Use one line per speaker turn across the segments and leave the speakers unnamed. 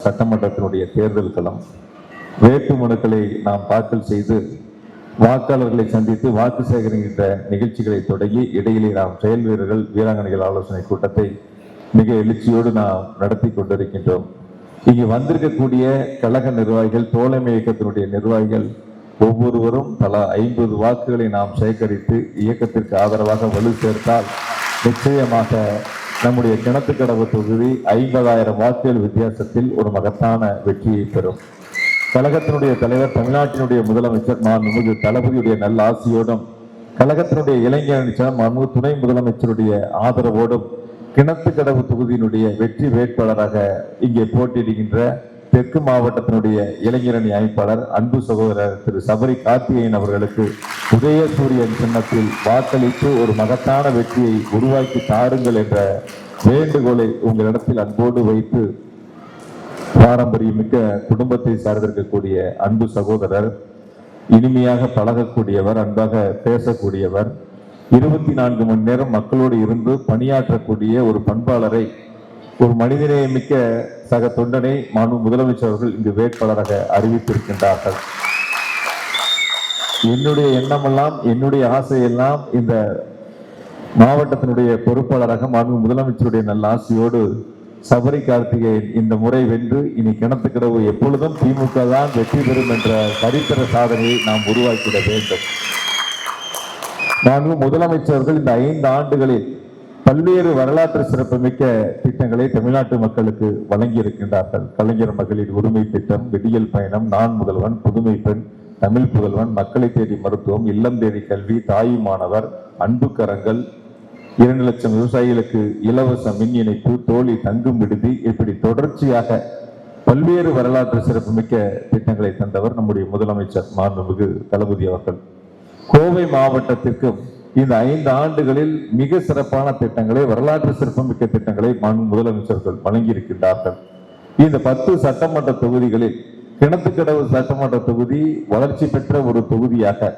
சட்டமன்றத்தினுடைய தேர்தல் களம். வேட்பு மனுக்களை நாம் தாக்கல் செய்து வாக்காளர்களை சந்தித்து வாக்கு சேகரிக்கின்ற நிகழ்ச்சிகளை தொடங்கி இடையிலே நாம் செயல் வீரர்கள் வீராங்கனைகள் ஆலோசனை கூட்டத்தை மிக எழுச்சியோடு நாம் நடத்தி கொண்டிருக்கின்றோம். இங்கு வந்திருக்கக்கூடிய கழக நிர்வாகிகள், தோழமை இயக்கத்தினுடைய நிர்வாகிகள் ஒவ்வொருவரும் பல 50 வாக்குகளை நாம் சேகரித்து இயக்கத்திற்கு ஆதரவாக வலு சேர்த்தால் நிச்சயமாக நம்முடைய கிணத்துக்கடவு தொகுதி 50,000 வாக்குகள் வித்தியாசத்தில் ஒரு மகத்தான வெற்றியை பெறும். கழகத்தினுடைய தலைவர், தமிழ்நாட்டினுடைய முதலமைச்சர் மாண்புமிகு தளபதியுடைய நல்ல ஆசியோடும், கழகத்தினுடைய இளைஞர் மாண்புமிகு துணை முதலமைச்சருடைய ஆதரவோடும் கிணத்துக்கடவு தொகுதியினுடைய வெற்றி வேட்பாளராக இங்கே போட்டியிடுகின்ற தெற்கு மாவட்டத்தினுடைய இளைஞரணி அமைப்பாளர் அன்பு சகோதரர் திரு சபரி கார்த்திகேயன் அவர்களுக்கு உதயசூரியன் சின்னத்தில் வாக்களித்து ஒரு மகத்தான வெற்றியை உருவாக்கி தாருங்கள் என்ற வேண்டுகோளை உங்களிடத்தில் அன்போடு வைத்து, பாரம்பரியமிக்க குடும்பத்தை சார்ந்திருக்கக்கூடிய அன்பு சகோதரர், இனிமையாக பழகக்கூடியவர், அன்பாக பேசக்கூடியவர், 24 மணி நேரம் மக்களோடு இருந்து பணியாற்றக்கூடிய ஒரு பண்பாளரை, ஒரு மனிதநேயமிக்க சக தொண்டனை மாண்பு முதலமைச்சர் அவர்கள் இங்கு வேட்பாளராக அறிவித்திருக்கின்றார்கள். என்னுடைய எண்ணமெல்லாம், என்னுடைய ஆசையெல்லாம் இந்த மாவட்டத்தினுடைய பொறுப்பாளராக மாண்பு முதலமைச்சருடைய நல்ல ஆசையோடு சபரி கார்த்திகேயன் இந்த முறை வென்று இனி கிணத்துக்கடவு எப்பொழுதும் திமுக தான் வெற்றி பெறும் என்ற சரித்திர சாதனையை நாம் உருவாக்கிட வேண்டும். மாண்பு முதலமைச்சர்கள் இந்த 5 ஆண்டுகளில் பல்வேறு வரலாற்று சிறப்புமிக்க திட்டங்களை தமிழ்நாட்டு மக்களுக்கு வழங்கி இருக்கின்றார்கள். கலைஞர் மகளிர் உரிமை திட்டம், விடியல் பயணம், நான் முதல்வன், புதுமை பெண், தமிழ் புதல்வன், மக்களை தேடி மருத்துவம், இல்லம் தேடி கல்வி, தாயுமானவர், அன்பு கரங்கள், 2 லட்சம் விவசாயிகளுக்கு இலவச மின் இணைப்பு, தோழி தங்கும் விடுதி, இப்படி தொடர்ச்சியாக பல்வேறு வரலாற்று சிறப்புமிக்க திட்டங்களை தந்தவர் நம்முடைய முதலமைச்சர் மாண்புமிகு தளபதி அவர்கள். கோவை மாவட்டத்திற்கும் இந்த 5 ஆண்டுகளில் மிக சிறப்பான திட்டங்களை, வரலாற்று சிறப்புமிக்க திட்டங்களை மாண்பு முதலமைச்சர்கள் வழங்கி இருக்கின்றார்கள். இந்த 10 சட்டமன்ற தொகுதிகளில் கிணத்துக்கடவு சட்டமன்ற தொகுதி வளர்ச்சி பெற்ற ஒரு தொகுதியாக,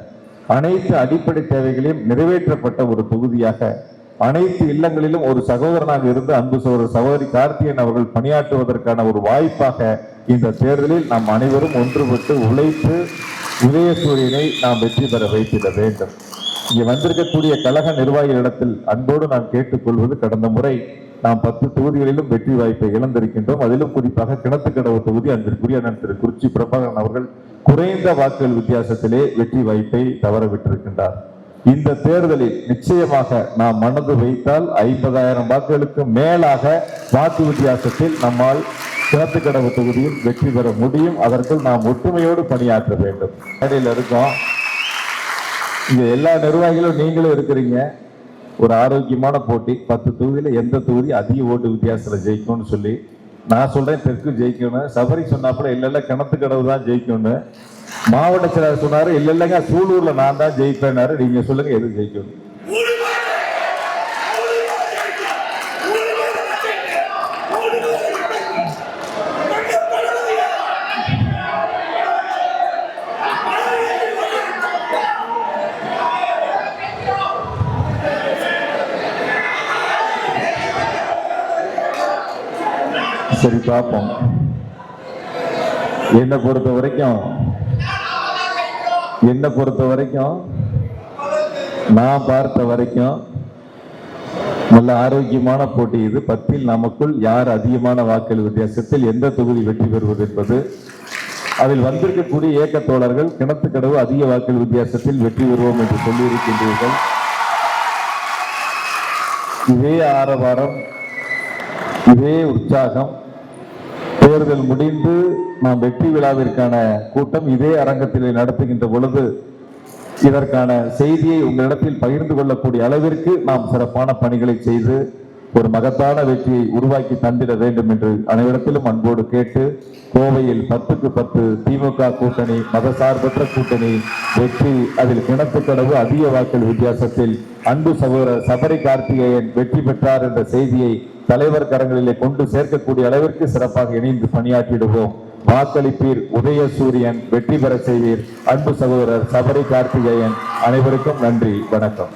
அனைத்து அடிப்படை தேவைகளையும் நிறைவேற்றப்பட்ட ஒரு தொகுதியாக, அனைத்து இல்லங்களிலும் ஒரு சகோதரனாக இருந்து அன்பு சகோதரி கார்த்திகேயன் அவர்கள் பணியாற்றுவதற்கான ஒரு வாய்ப்பாக இந்த தேர்தலில் நாம் அனைவரும் ஒன்றுபட்டு உழைத்து உதயசூரியனை நாம் வெற்றி பெற வைத்திட வேண்டும். இங்கே வந்திருக்கக்கூடிய கழக நிர்வாகிகளிடத்தில் அன்போடு நான் கேட்டுக்கொள்வது, கடந்த முறை நாம் 10 தொகுதிகளிலும் வெற்றி வாய்ப்பை இழந்திருக்கின்றோம். அதிலும் குறிப்பாக கிணத்துக்கடவு தொகுதி அன்பிற்குரிய திரு குறிச்சி பிரபாகரன் அவர்கள் குறைந்த வாக்குகள் வித்தியாசத்திலே வெற்றி வாய்ப்பை தவற விட்டிருக்கின்றார். இந்த தேர்தலில் நிச்சயமாக நாம் மனது வைத்தால் 50,000 வாக்குகளுக்கு மேலாக வாக்கு வித்தியாசத்தில் நம்மால் கிணத்துக்கடவு தொகுதியில் வெற்றி பெற முடியும். அதற்குள் நாம் ஒற்றுமையோடு பணியாற்ற வேண்டும். இடையில இருக்கோம், இங்க எல்லா நிர்வாகிகளும் நீங்களும் இருக்கிறீங்க. ஒரு ஆரோக்கியமான போட்டி. 10 தொகுதியில எந்த தொகுதி அதிக ஓட்டு வித்தியாசத்துல ஜெயிக்கும்னு சொல்லி நான் சொல்றேன், தெற்கு ஜெயிக்கணும். சபரி சொன்னாப்புல இல்ல கிணத்துக்கடவு தான் ஜெயிக்கணும்னு. மாவட்ட செயலாளர் சொன்னாரு, இல்லைங்க சூலூர்ல நான் தான் ஜெயிப்பேன்னாரு. நீங்க சொல்லுங்க எது ஜெயிக்கணும்? சரி, பார்ப்போம். என்னை பொறுத்த வரைக்கும் நான் பார்த்த வரைக்கும் நல்ல ஆரோக்கியமான போட்டி இது. 10இல் நமக்குள் யார் அதிகமான வாக்குகள் வித்தியாசத்தில் எந்த தொகுதி வெற்றி பெறுவது என்பது, அதில் வந்திருக்கக்கூடிய இயக்க தோழர்கள் கிணத்துக்கடவு அதிக வாக்குகள் வித்தியாசத்தில் வெற்றி பெறுவோம் என்று சொல்லியிருக்கின்றீர்கள். இதே ஆரவாரம், இதே உற்சாகம், தேர்தல் முடிந்து நாம் வெற்றி விழாவிற்கான கூட்டம் இதே அரங்கத்தில் நடத்துகின்ற பொழுது இதற்கான செய்தியை உங்களிடத்தில் பகிர்ந்து கொள்ளக்கூடிய அளவிற்கு நாம் சிறப்பான பணிகளை செய்து ஒரு மகத்தான வெற்றியை உருவாக்கி தந்திட வேண்டும் என்று அனைவரிடத்திலும் அன்போடு கேட்டு, கோவையில் 10க்கு 10 திமுக கூட்டணி, மதசார்பற்ற கூட்டணி வெற்றி, அதில் கிணத்துக்கடவு அதிக வாக்குகள் வித்தியாசத்தில் அன்பு சகோதரர் சபரி கார்த்திகேயன் வெற்றி பெற்றார் என்ற செய்தியை தலைவர் கரங்களிலே கொண்டு சேர்க்கக்கூடிய அளவிற்கு சிறப்பாக இணைந்து பணியாற்றிடுவோம். வாக்களிப்பீர், உதயசூரியன் வெற்றி பெற செய்வீர். அன்பு சகோதரர் சபரி கார்த்திகேயன். அனைவருக்கும் நன்றி, வணக்கம்.